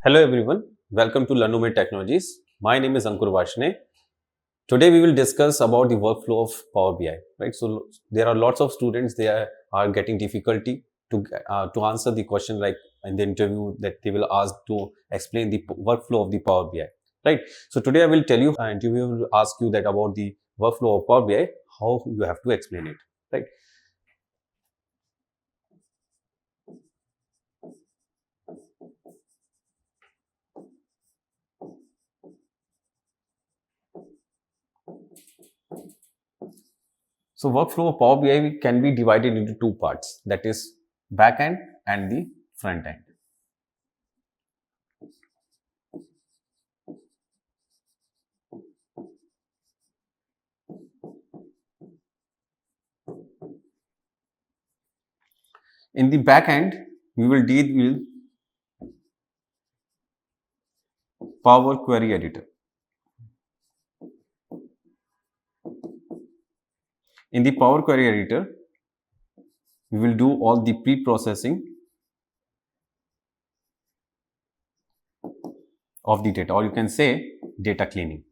Hello everyone, welcome to Learnomate Technologies. My name is Ankur Vashne. Today we will discuss about the workflow of Power BI. Right, so there are lots of students they are getting difficulty to answer the question like in the interview that they will ask to explain the workflow of the Power BI. Right, so today I will tell you, interview will ask you that about the workflow of Power BI, how you have to explain it. Right. So workflow of Power BI can be divided into two parts, that is back end and the front end. In the back end, we will deal with Power Query Editor. In the Power Query Editor, we will do all the pre-processing of the data, or you can say data cleaning.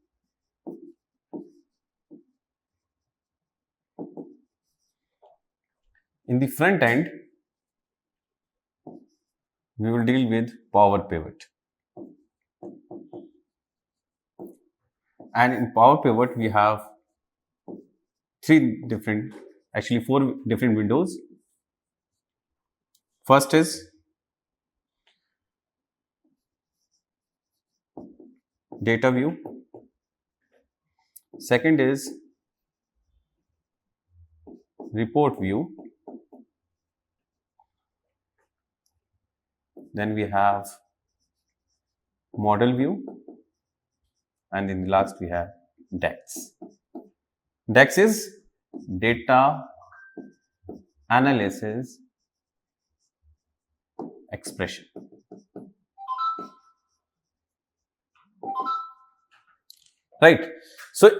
In the front end, we will deal with Power Pivot. And in Power Pivot, we have four different windows. First is Data View. Second is Report View. Then we have Model View. And in the last we have DEX. DEX is Data Analysis Expression. Right. So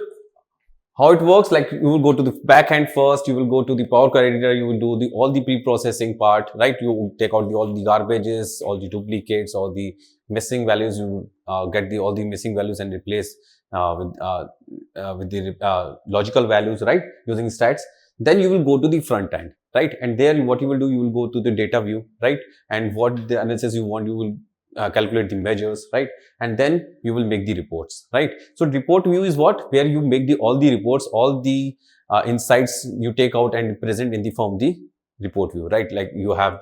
how it works, like you will go to the back end first, you will go to the Power Query Editor, you will do all the pre-processing part, right? You will take out all the garbages, all the duplicates, all the missing values. You get all the missing values and replace with the logical values, right? Using stats. Then you will go to the front end, right? And there what you will do, you will go to the data view, right? And what the analysis you want, you will calculate the measures, right? And then you will make the reports, right? So report view is what, where you make all the reports, all the insights you take out and present in the form the report view, right? Like you have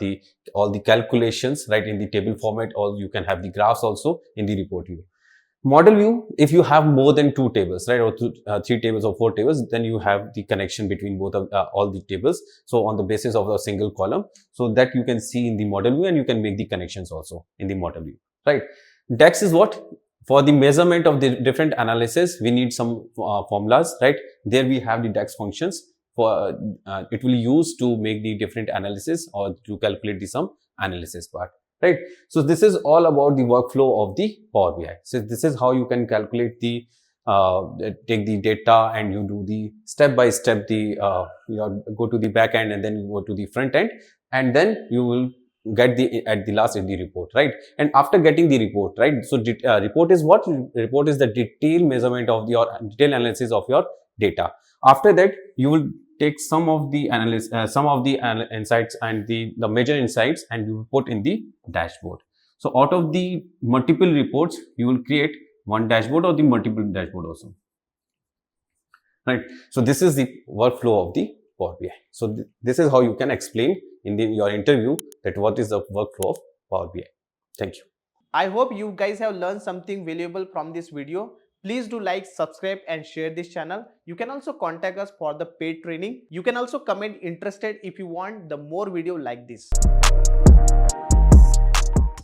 all the calculations, right, in the table format, or you can have the graphs also in the report view. Model view, if you have more than two tables, right, or three tables or four tables, then you have the connection between both of all the tables. So on the basis of a single column, so that you can see in the model view, and you can make the connections also in the model view, right? DEX is what? For the measurement of the different analysis, we need some formulas, right? There we have the DEX functions for it will use to make the different analysis or to calculate the some analysis part. Right. So this is all about the workflow of the Power BI. So this is how you can calculate the take the data, and you do the step by step go to the back end, and then you go to the front end, and then you will get at the last in the report, right? And after getting the report, right? So report is what? Report is the detailed measurement of your detailed analysis of your data. After that, you will take some of the insights and the major insights, and you put in the dashboard. So out of the multiple reports, you will create one dashboard or the multiple dashboard also, right? So this is the workflow of the Power BI. So this is how you can explain in your interview that what is the workflow of Power BI. Thank you. I hope you guys have learned something valuable from this video. Please do like, subscribe and share this channel. You can also contact us for the paid training. You can also comment interested if you want the more video like this.